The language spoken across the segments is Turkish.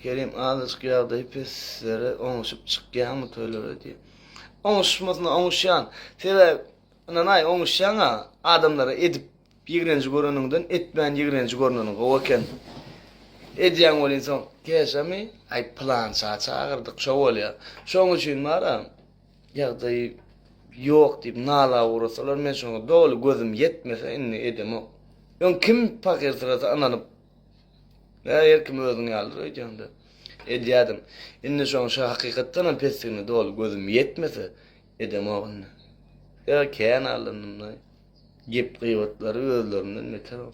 Kerim azıcık yağda ipesleri onuşup çıkyan mı töylere diye. Onuşmasına onuşyan. Sebep nanay onuşyan adamlara edip yigrenci görününden etmeyen yigrenci görününden kovaken. Ediyen ol insan keşemi ay plan çağırdık şov ol ya. Şoň üçin mara ýagdaý ýok diýip nala uğrasalar men şoňa dolu gözüm yetmese inni edem o. Ýön kim pakir sırasa ananyp erkim özüni aldyr öýjände. Edýädim. Inni şoň şu hakykatdan pesini dolu gözüm yetmese edem o. Ya kän alındym da. Gep gıýbatlary özlerinden meter o.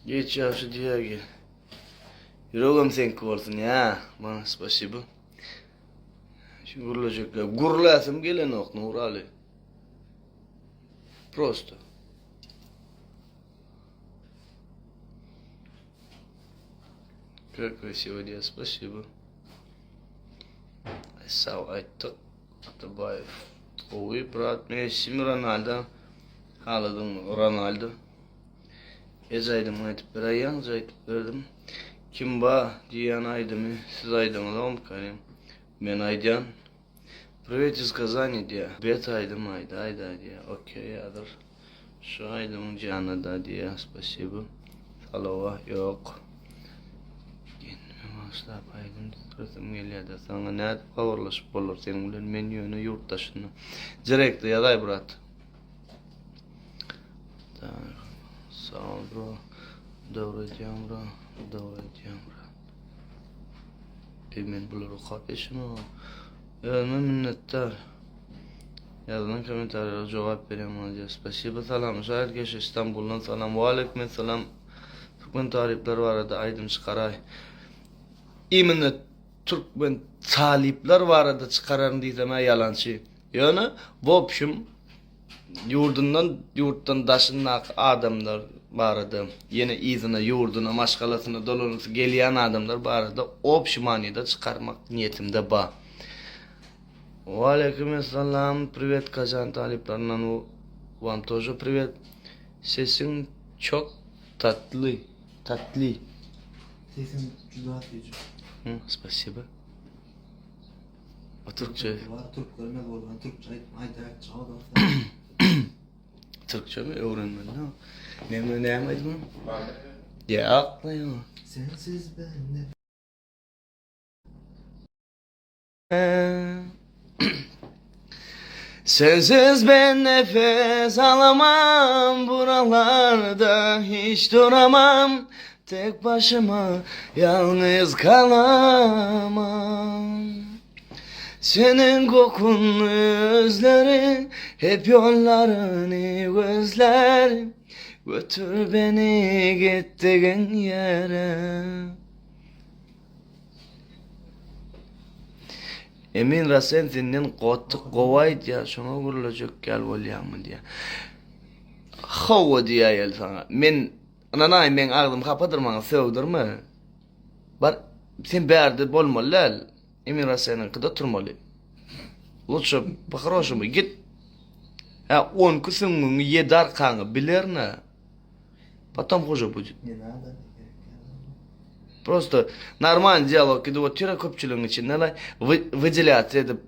Geç yaşlı diye ki. Yüreğim senki olsun ya. Bana spasibo. Şimdi gurulacaklar. Gurulasım gelen ok Nurali. Просто. Как красиво, Дия, спасибо. Сау айтtık. Атабаев. Ой, брат, Месси, Рональдо. Haladın Ronaldo. Ezaydım aytıp bir ayyan aytıp verdim. Kim ba diyen aydımı siz aydınız oğlum karim. Ben aydan. Привет из Казани diye. Bet aydım ayda diye. Okey yadır. Şu aydımın canı da diye. Spasibo. Salova yok. Kendime başlayıp aydım. Sırtım geliyor da sana ne kavurlaşıp olur senin bilen men yönü yurttaşını. Direkt yaday brat. Sağ ol bro. Doğrayacağım bro. Doğrayacağım bro. Emin bulur kardeşim o. Ölme minnettar. Yazılan komentarlara cevap vereyim olacak. Spasibo salam. Herkese İstanbul'dan salam. Ve aleyküm selam. Türkmen tarifler var arada aydım çıkaray. İminne Türkmen talipler var arada çıkararım diyeceğim yalançı. Yani bu opşum yurttan daşınak adamlar barada yine izine yurduna maşgalasına dolanısı geliyen adamlar barada opşimanida çıkarmak niyetimde ba. Ve aleykümselam, привет Kazan taliplerinden вам тоже привет. Sesin çok tatlı. Sesim juda atlayıcı. Спасибо. O Türkçe. Var Türk görmez olan Türkçe ayda çağda. Türkçe mi öğrenmedin ha? Ne yapmadın mı? Ya aklayın. Sensiz ben ne? Sensiz ben nefes alamam, buralarda hiç duramam, tek başıma yalnız kalamam. Senin kokun özlerin, hep yollarını gözler, götür beni gittiğin yere. Emin Rasen senden qattiq qovayt ya, şuna gurulacak gel bolyamı diye. Hava diye ayel sana. Men ağzım kapatırmana sevdirme. Bar sen berde bolmalı. Emin Rasen'in kıda turmalı. Lütfen по-хорошему git. Ha 10 kısmını yedar kanı bilir ne? Потом хуже будет. Ne надо? Просто нормальный диалог, когда вот тира көпчүлүгүн içinde выделяться edip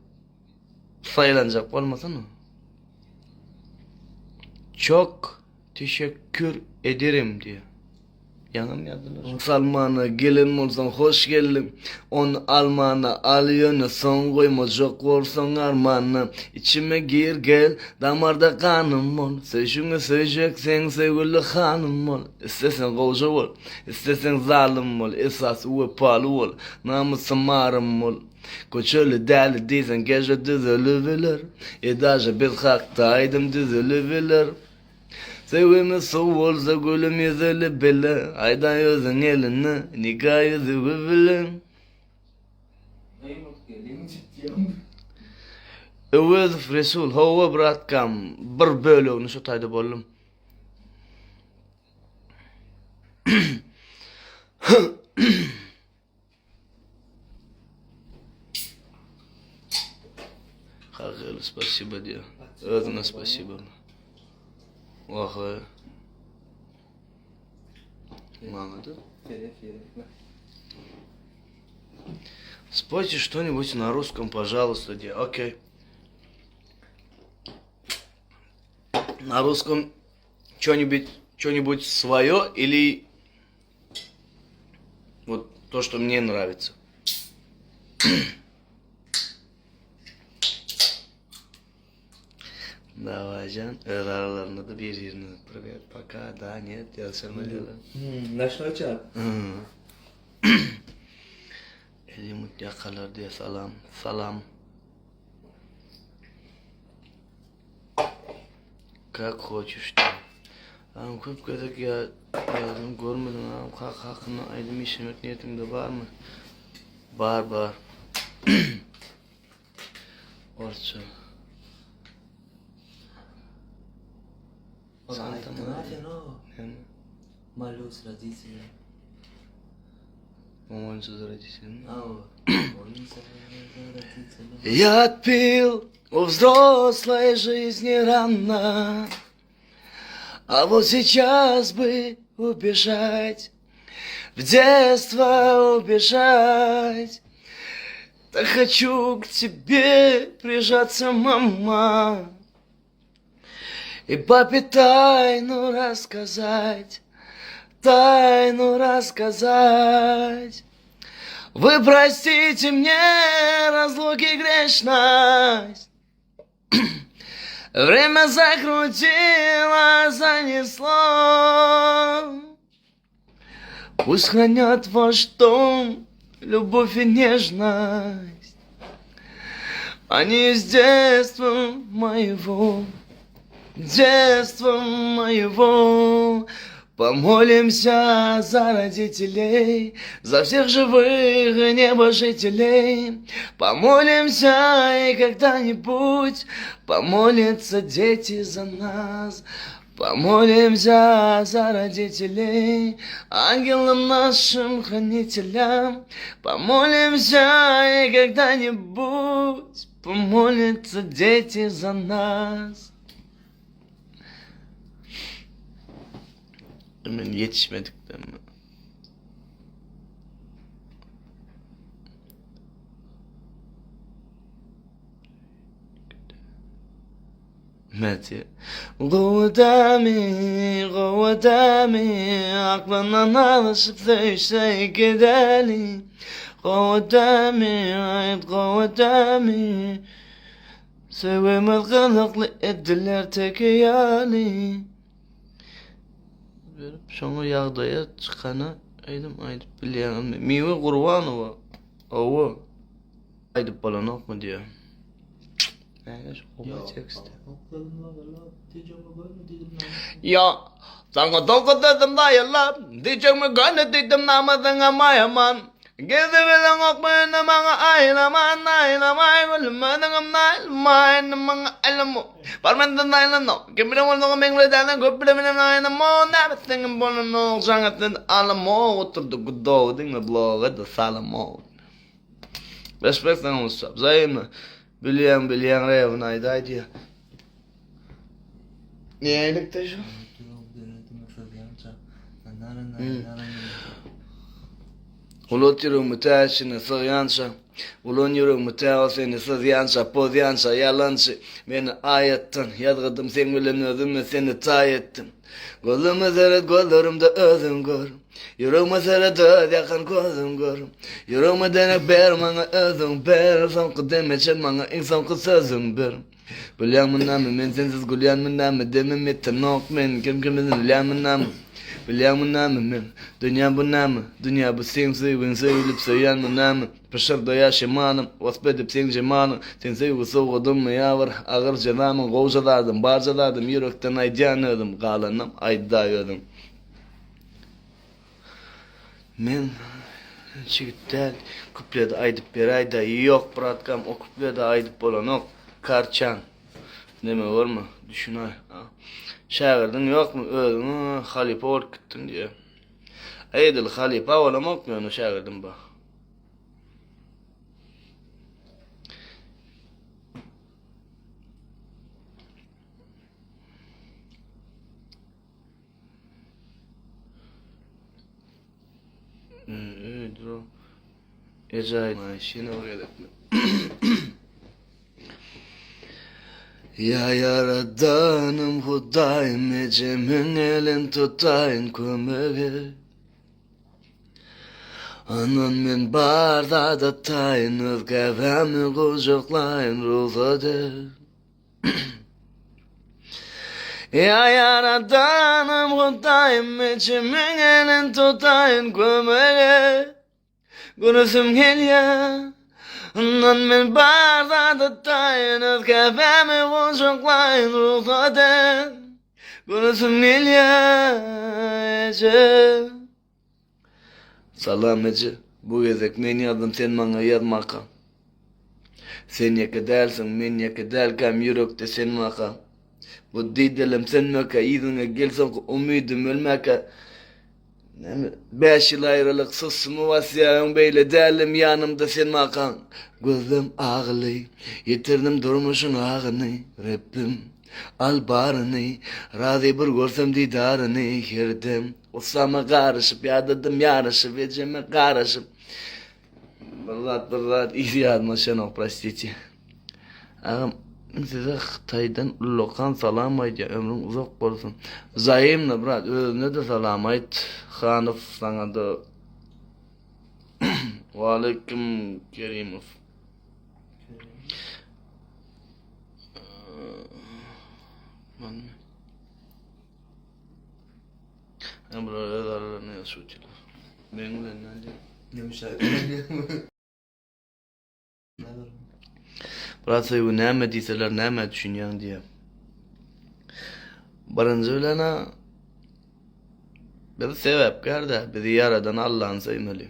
sayılanacak olmasa mı? Çok teşekkür ederim diye. Yanım yazdılar. Salman'a gelin olsan hoş geldin. On Alman'a alıyorsun son koyma çok olsan arman'a. İçime gir gel damarda kanım ol. Sevşini seveceksen sevgili hanım ol. İstesen koca ol. İstesen zalim ol. Esas uvepalı ol. Namusa marım ol. Koçöyle deli değilsen gece düzülüveler. Edaja bir haktaydım düzülüveler. Sevgimi soğul, gülüm yüzülü bile. Aydan yüzün eline, nikah yüzü bile. Öwüz Resul, hova bıratkam. Bir bölüğünü şu tayda bollum. Хагыл, спасибо diyor. Özüne spasibo. Vah. Мало, да? Фереф. Спойте что-нибудь на русском, пожалуйста, где. Окей. На русском что-нибудь свое или вот то, что мне нравится. Давай, Can. Aralarında da birini привет, пока, да, нет, я все делаю. Начну чат. Eli mutjakalar diye salam, salam. Как хочешь ты. Köp gözük ya yazdım görmedim ağam kalk hakkını aydım işemek niyetimde var mı? Var. Orçu. Santa Maria. Hem Malus родители. Мамонсuz родителям. Родители. Я отпил у взрослой жизни рано, а вот сейчас бы убежать, в детство убежать. Так хочу к тебе прижаться, мама, и папе тайну рассказать. Вы простите мне разлуки грешность. Время закрутило, занесло. Пусть хранят ваш дом любовь и нежность. Они из детства моего. Помолимся за родителей, за всех живых небожителей. Помолимся, и когда-нибудь помолятся дети за нас. Помолимся за родителей, ангелам нашим хранителям. Помолимся, и когда-нибудь помолятся дети за нас. Hemen yetişmedikten mi? Meti. Quvvetami, aklından alışıp da işte gidelim. Quvvetami, sevemez kılıklı ettiler tek yani. Verip sonra yağdaya çıkana aydım bileyen Mive Kurbanova ovu aydıp balanok mu diyor. Neyse o teksti. Ya sana dokuz dedim dayılar diyeceğimi gönlü dedim namadın ama yaman. Gezebilen okmayın bana aylaman gülmedin naylmayın bana aylamu. Parmenden aylanı kibire olduğum mengleden köprüden aylamu. Nebesin bunun sanatın alamu. Oturduk doğdun mu bloğa da salamu. Respekten olsa zayıfı. Biliyen reyvun ayday diye. Niye aylıkta şu? Ulot yürüğümü tersine sığyansa, ulon yürüğümü tersine sığyansa, pozyansa, yalansa, beni ayetten, yadgıdım sen bilen özümle seni tay ettim. Gözümü seyret gözlerimde özüm gör, yüreğime seyret öz yakın gözüm gör, yüreğime denek ber bana özüm ber, son kıdem için bana insan kız sözüm ber. Bilyan mı namı, men sensiz gülyan mı namı, demem etten ok men, kim kimizin bilyan mı namı. Biliyor mu namı, dünya bu namı, dünya bu sen sevilip söyleyen mi namı, peşerde yaşamanım, vasbedip sen cemanım, sen sevgi soğudum mu yavur, ağır cedanım, kovcalardım, barcalardım, yürekten aydanıyordum, kalanım, aydayıyordum. Men, çiğittel, kuplede aydıp bir ayda yok, bratkam, o kuplede aydıp olan ok, karçan, deme var mı, düşün ay, şagirdin yok mu? Öldün, halife olup gittin diye. Eydil halife olamak mı onu şagirdin bak. Öyledir o. Ecayip. Maşine oraya da. Ya yaradanım Hudayım ecemin elin tutayın kömege. Anan men barda da tayın ızgavamı kucaklayın ruhada. Ya yaradanım Hudayım ecemin elin tutayın kömege. Günüsüm geliyor. Anan men barda da tayın ızgavamı kucaklayın ruhada. Günüsüm geliyor ece. Salam ece, bu gezek men yazdım sen bana yazmaka. Sen yaka dersin, men yaka derkem yürekte sen maka. Bu didelim sen maka, izine gelsen umidim ölmeka. 5 yıl ayrılık sısımı vasiyem beyle derlim yanımda sen makan. Gözüm ağlı, yitirdim durmuşun ağını. Rabbim al barını, razı bir görsem didarını. Girdim, usama karışıp yadadım yarışıp, eceme karışıp. Bırlat, iyi yazmışsın o, простите. Ağam, size Xitaydan Ullokan salam ayt ya, ömrün uzak bolsun. Zayimna brat, özüne de salam ayt. Xanıf sana da. Wa aleyküm Kerimov. Ben burada zararlarını yaşıyorlar. Ben de ne diyeyim? Ne müşahede. Burası bu neme deyseler neme düşünüyorsun diye. Birinci ölene bizi sebep karda, bizi yaradan Allah'ın sevmeli.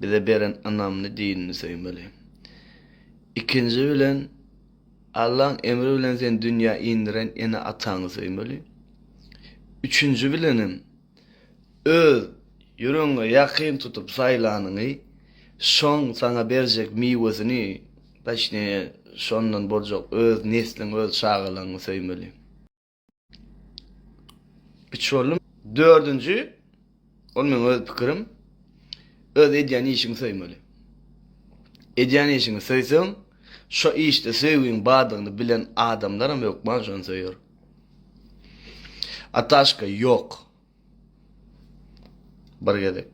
Bize veren anamını dinini sevmeli. İkinci bilen Allah'ın emri bilen sen dünya indiren ene atanı sevmeli. Üçüncü bilenim öz yüreğine yakın tutup saylanını son sana verecek meyvesini başne sondan bolacak öz neslin öz şağılanı sevmeli. Üçüncü, dördüncü onun öz fikrim öz edyen işini sevmeli. Edyen işini sevsen şu işte sevgin bağdığını bilen adamlarım yok mu şunu seviyor. Ataşka yok. Bir gedek.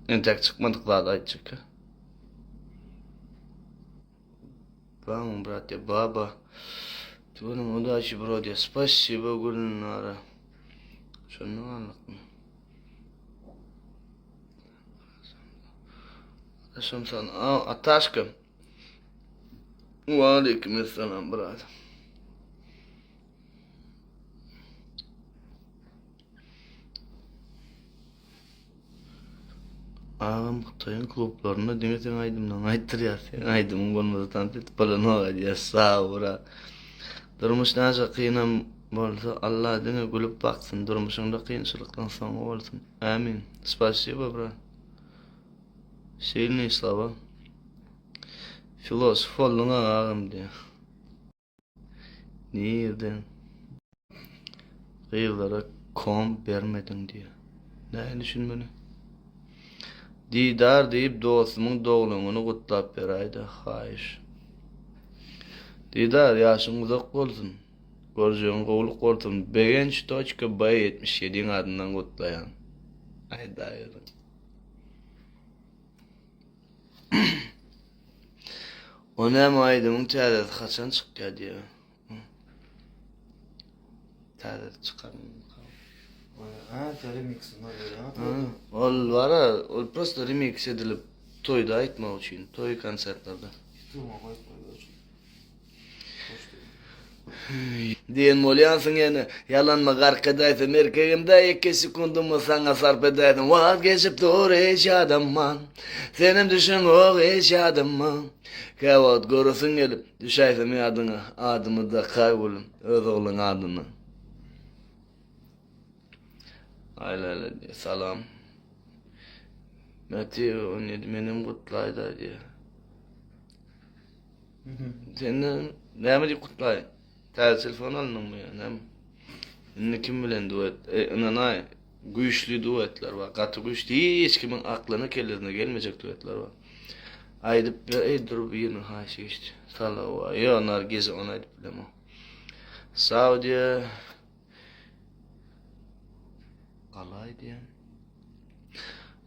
Entek çıkmadıklar da aytacak. Вам, братья, баба. Твоим удачи, братья. Спасибо, Гульнара. Şunu anlatma. Aşım sana. Ataşka. Ve aleykümselam, brat. Ağam Xitay'ın klublarına demek sen aydımdan ayttır ya. Sen aydımın olmadı tanıtıp falan ola diye sağ ura. Durmuş nece kıyınam bolsa Allah dine gülüp baksın. Durmuşunda kıyınçılıktan sonra olsun. Amin. Spasibo, брат. Сильные слова. Filosof oldun ağam diye. Nereden? Kıyılara kom vermedin diye. Ne düşünmeni? Didar deyip dostumun doğulumunu kutlap beraydı. Hayır. Didar yaşın uzak olsun. Göreceğin kovuluk olsun. Begenç Toçka Bay 77'in adından kutlayan. Hayda yürü. O ne maydımın tədədi kaçan çıktı diye. Tədədi çıkarım. Ha, remix'in var öyle ha. Ol var ha, ol prosto remix edilip toyda aytmak için, toy konsertlerde. Durma koy koy. Diyen molyansın yani, yalanma karkadaysın, erkeğimde 2 sekundumu sana sarf edaydım. Vazgeçip doğru hiç adamman, senin düşün o hiç adamman. Kavat görürsün gelip, düşaysın adını, adımı da kaybolun, öz oğlun adını. Ayla diye, salam. Meti 17 benim kutlaydı diye. Senin ne mi kutlay? Telefon alınır mı ya? Ne mi? Kim bilen duet? Nanay güýçlü duetler var. Gaty güýçlü hiç kimin aklına gelmeyecek duetler var. Aydyp bir dur birini haşy geçdi. Salawa. Yo onlar gezi onu aydyp bilemem. Saudiya qalay diýen.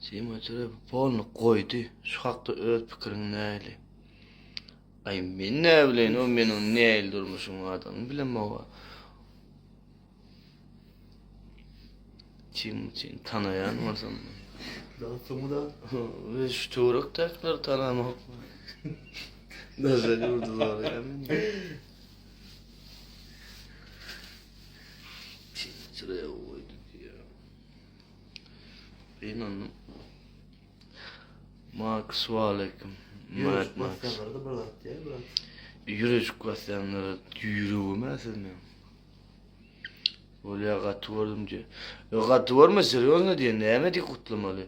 Şeýme çöre polny goýdy. Şu hakda öz pikirini näli? Ay men ne bilen o meniň näli durmuşum adamı bilemem o. Kim tanayan varsa. Dağıtımı da. Ve şu tuğruk taklar tanımak. Nasıl vurdular ya? Şuraya koyduk ya. Ben onu Max Walekim. Yürüyüş basyanları da bırak ya bırak. Yürüyüş basyanları yürüyümez mi? Öyle gatı vurdum diye. Yok gatı vurma seriyoz diye ne yemedi kutlamalı.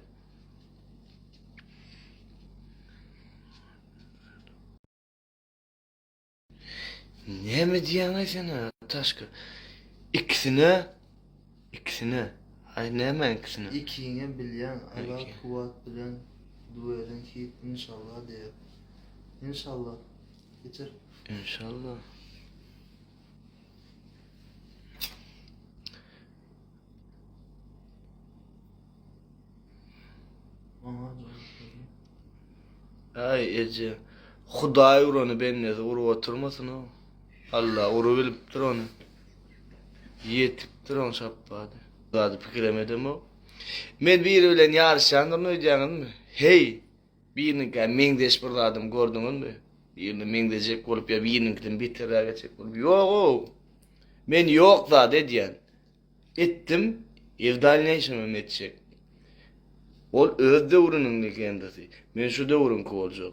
Ne mi diyen sana taşka? İkisine. Ay ne hemen ikisine? İkiğine bilyen, aga İki. kuvat bilen, duelen ki inşallah diye. İnşallah. Geçer. İnşallah. Aha. Ay Ece. Hudaý urany benne urup oturmasyn o. Allah urup bilipdir onu. Yetipdir on şapbady. Zady pikiremedem o. Men biri bilen ýarşandyr noýdýaňyzmy? Hey, birini meňdeş bir adam gördüňizmi? Birini meňdejek bolup ýa birinikinden beterä geçek bolup. Ýok o. Men ýok da dedýän. Etdim, evdalneşim etjek. Ol öz döwrüniň kendisi. Men şu döwrün kowaljak.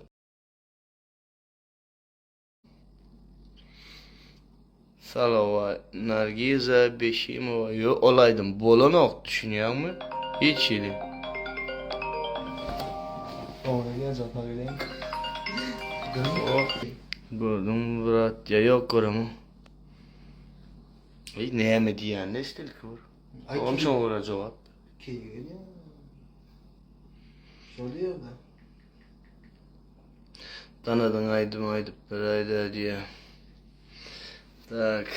Salawa, Nargiza, Beşimova, yo olaydym bolanok düşünýärmi? Hiç ýeli. Ona gelecek öyle. Gördüm brat, ya yok göremem. Ey näme diýän, ne istil kor? Ay, Oňa şoňa jogap. Keyin ya. Şöyle da. Tanadan aydyp bir ayda diye. Tak.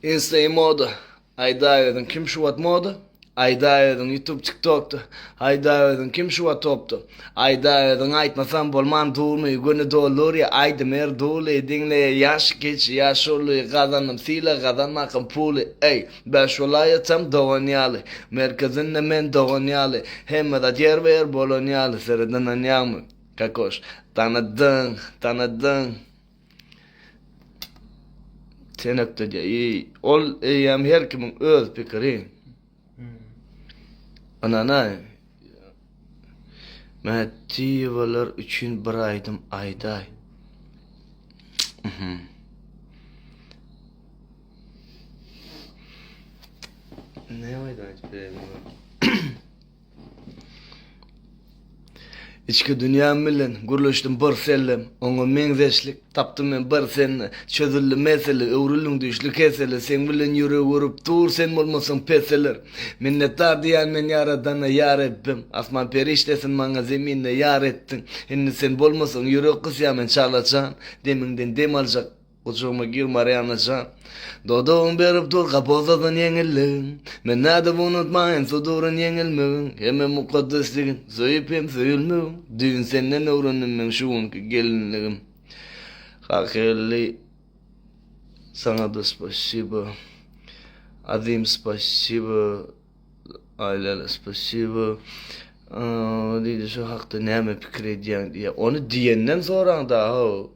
Insta moda. Ayda kim şu wat moda? Ayda YouTube TikTok'ta. Ayda kim şu wat topta? Ayda aytmasam bolman durmy, güni dolur ya ayda mer dolu dinle yaş geç yaş olu kazanım sila kazanmakım pulu. Ey ben şolayatsam doğanyalı. Merkezinde men doğanyalı. Hem de diğer ver bolonyalı. Sereden anyamı. Kakoş. Tanıdın. Senekde diye. Ol eyyam her kimin öz pikiri. Anana. Metivalar üçün bir aydım ayday. Ne ayday İçki dünyam bilen guruluşdum bir sellem, oňa meňzeşlik tapdym men bir senne, çözüldü mesele, öwrüldüň düşlü kesele, sen bilen ýüreg urup dur sen bolmasaň peseler. Minnetdar diýen men ýaradana ýar etdim, asman periştesin maňa zeminde ýar etdiň. Indi sen bolmasaň ýüreg gysýa men çalaçan, deminden dem aljak, uçuma girmar ýanaşan. Dodon berip dur gapozadan ýeňilligin. Men näde unutmaýyn sudurun ýeňilmegin. Hemme mukaddesligin, söýüp hem söýülmegin. Düň senden öwrendim men şuňky gelinligim. Hakyrly sana da spasibo. Azim spasibo. Ailele spasibo. Diýdi şu hakda näme pikir edýän diýe. Onu diýenden soraň da ho.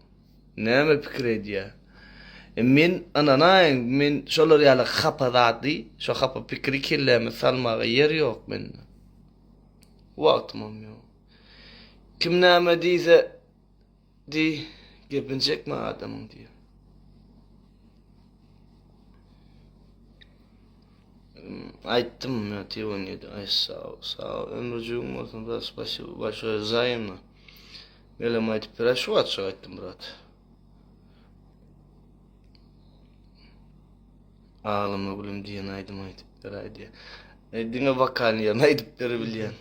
Näme pikir edýän? Men ananaýyn, men şolar ýaly xapadaty, şo xapa pikiri kelläme salmaga yer ýok mende. Wagtymam ýok. Kim näme diýse di gepinjekmi adamyň diýe. Aytdym ya Tivony'de, ay sağ ol, ömrücüğüm olsun da spasibo, большое взаимно. Melem aytyp bir şu atşa aytdym brat. Ağlama gülüm diyen aydım aydım. Eray diye. Dine bakan yerine edipleri bilyen.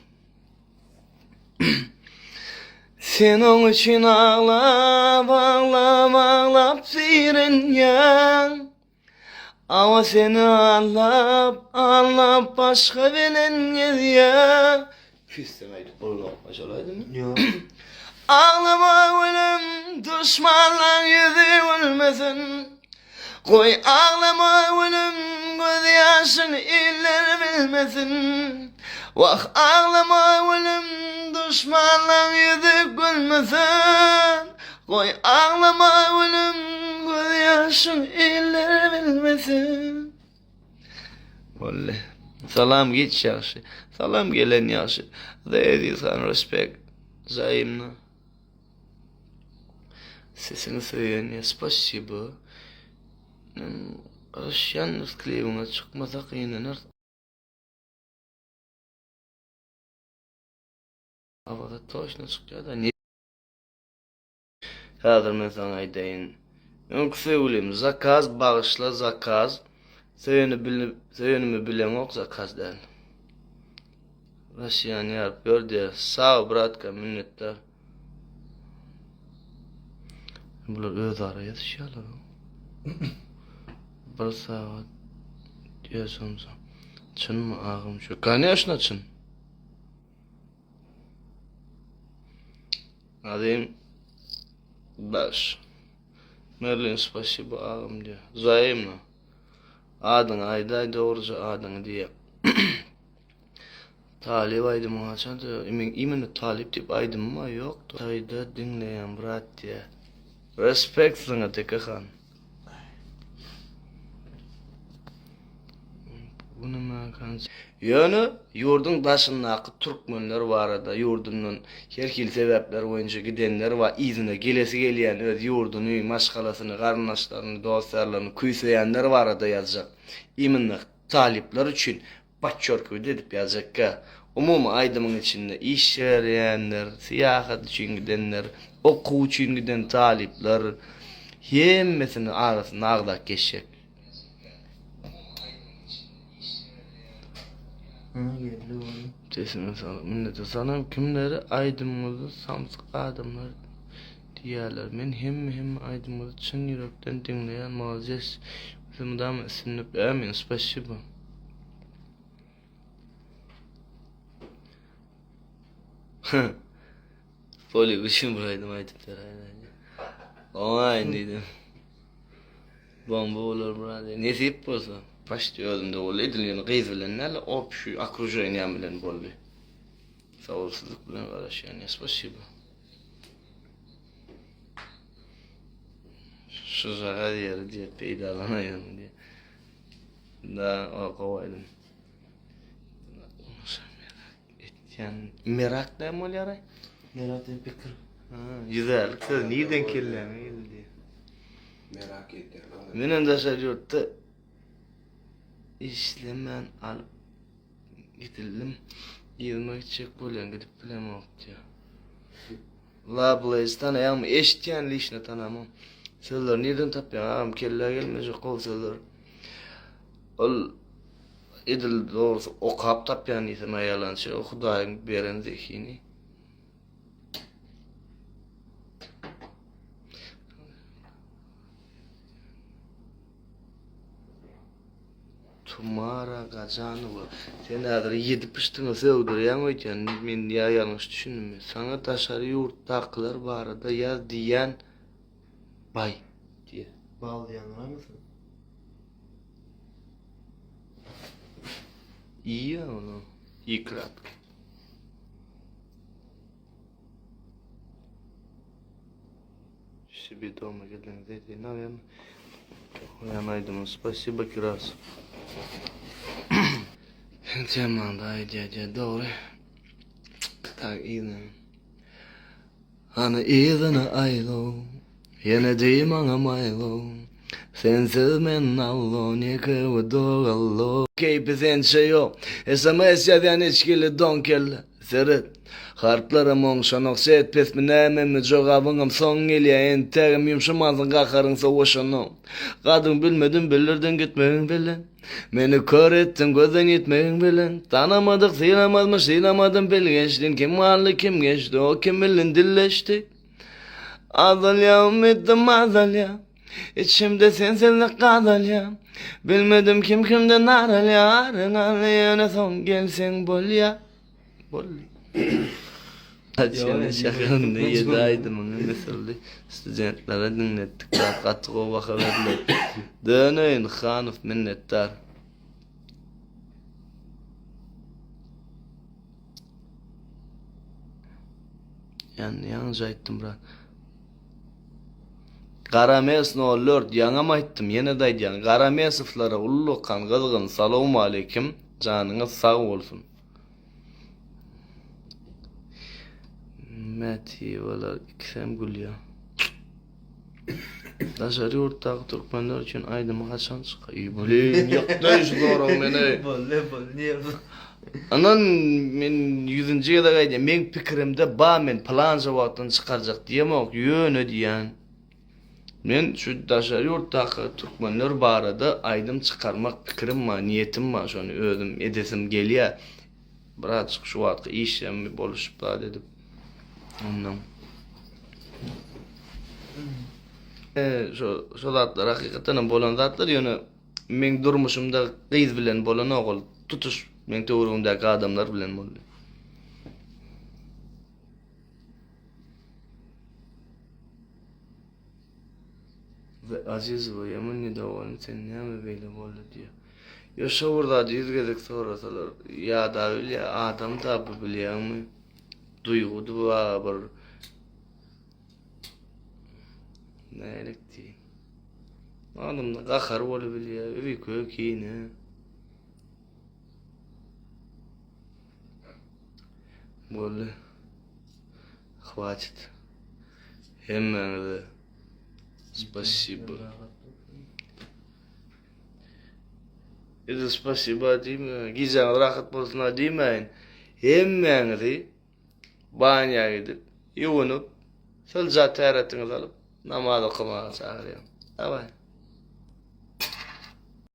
Sen onun için ağlap ağlap ağlap ziren ama seni ağlap başka bilen ya. Küstemeydi bunu başalaydı mı? Yok. Ağlama ölüm düşmanlar yüzü ölmesin. Koy ağlama ölüm göz yaşın iller bilmesin. Vah ağlama ölüm düşmanlar yüzü gülmesin. Koy ağlama ölüm göz yaşın iller bilmesin. Vallahi salam geç yaşı. Salam gelen yaşı. Değerliysen respect. Взаимно. Сесен состояние, спасибо. Россиян склеивания çıkmasa kıyınlanır. Havada точно çıkıyor da ne? Hazır ben sana aytayın. Ben söyleyeyim, zakaz bağışla zakaz. Söylemi bilen ok zakaz der. Россиян yapıyor diye. Sağ ol bratka minnettar. Bular öz ara yetişiyorlar. Bir saat diyorsun. Çın mı ağım şu? Конечно çın. Adem baş. Merlin спасибо ağım diyor. Взаимно. Adın ayda doğruca adın diye. Talip aydım açan da imeni talip tip aydım mı yoktu. Ayda dinleyen brat diye. Respect sana tekahan. Bunu makan. Yani yurdun başındaki Türkmenler var da yurdunun herkil sebepler boyunca gidenler var. İzine gelesi geleyen öz yurdunu, maşgalasını, karnaşlarını, dostlarlarını kuysayanlar var da yazacak. İminlik talipler için Başçorku dedip yazacak ka. Umum aydımın içinde iş yarayanlar, siyahat için gidenler, oku için giden talipler, hemmesinin arasında ağdak geçecek. Geldi oğlum. Sesini sana, minnete sana kimleri aydımımızı samsık adamlar diyorlar. Men hem aydımımızı çın yürekten dinleyen malzes. Bizim dam isimli amin, spasibo. Poli kuşum buraydım aydıplar aynen. Oğayn dedim. Bomba olur burada. Nesip olsa. Başlıyordum da oğlu ediliyordu. Gıyzılenlerle op şu akrujayın yamilen bollu. Sağolsuzluk bilen uğraş yani. Spasibo. Şu zarar yeri diye peydalanan diye. Da o kovaydım. Yani merak da mı oluyor? Yaratı fikir. Güzel. Kız nereden kirlenmeydi diye. Merak ettim. Benim de şaşırttı. İşlemen al gidildim. Yılmak çek bolan gidip bilemem diyor. La Blaze'dan ayağımı eşityen lişne tanımam. Söyler nereden tapyan ağam kelle gelmeyecek kol söyler. Ol edil doğrusu okap tapyan isem ayalançı. O Hudayın beren zekini. Tumara Gazanova. Sen adını yedip piştiğini sevdiriyen oyken men ya yanlış düşündüm mi? Sana taşarı yurttakılar var da yaz diyen bay diye. Bağlayan var mısın? İyi ya onu. İyi kratk. Себе дома geldim dedi. Navyam. Uyanaydım. Спасибо кирас. Tamam da haydi doğru. Tak iyi. Hani iyiden aylo. Yine deyim ana maylo. Sensiz men allo. Ne kıvı doğallo. Keypi sen şey yok. SMS yazan içkili donkel. seret. Harplarım oňşanokça etpesmi näme jogabyňam soň gelýän tägim ýumşamazyn gakarynsa oşanam. Gadyn bilmedim bilirden gitmegiň bilen. Meni kör etdim gözden yetmegiň bilen. Tanamadyk sylamazmyş sylamadym bilgeçdin kim varly kim geçdi o kim bilen dilleşdik. Azalyam etdim azalya. İçimde sensinlik kazalya. Bilmedim kim kimden aralya. Arın son gelsin bolya. Bolya. Açın şakanın ne yedaydım onu mesela studentlara dinlettik. Katık o vaka verdiler. Dönöyin Hanif minnettar. Yani yalnız aytdım bırak. Garamesno lord yaňam aýtdym, ýene de aýdýan. Garamesowlara ulluq kan gylgyn salamu aleykim. Janyňyz sag bolsun. Meti wala iksem gulya. Daşary ortagy türkmenler üçin aýdymy haçan çyka? Bolem ýokda şularym meni. Bolle niye bu? Anan men 100-nji ýylda gaýdym. Men pikirimde ba men planja wagtdan çykarjak diýemok, ýöne diýen. Men şu daşary ortaky türkmenler barada aýdym çykarmak pikirim ma, niýetim ma, şonu özüm edesim gelýär. Birazçyk şu wagtda işem boluşyp da dedim. Ondan. Şu zatlar hakikaten bolan zatlar ýöne men durmuşumda gyz bilen bolan ogul tutuş men töwrüňdäki adamlar bilen boldy. Ve aziz bu yemin nidawan sen näme beýle boldy diýär. Ýa-şa burda ýüzgedek sorasalar, ýa da öyle adam da bu bilýärmi? Duygudy wa bir nälikdi. Adamda gahar bolup bilýär, öwi kökine. Boldy. Хватит. Hemmeňize spasibo. Spasibo diýme, gizaň rahat bolsun diýmeýin. Hemmeňizi banýa gidip, ýuwunup, şol zat täretinizi alyp namaz okumaga çagyrýar. Away.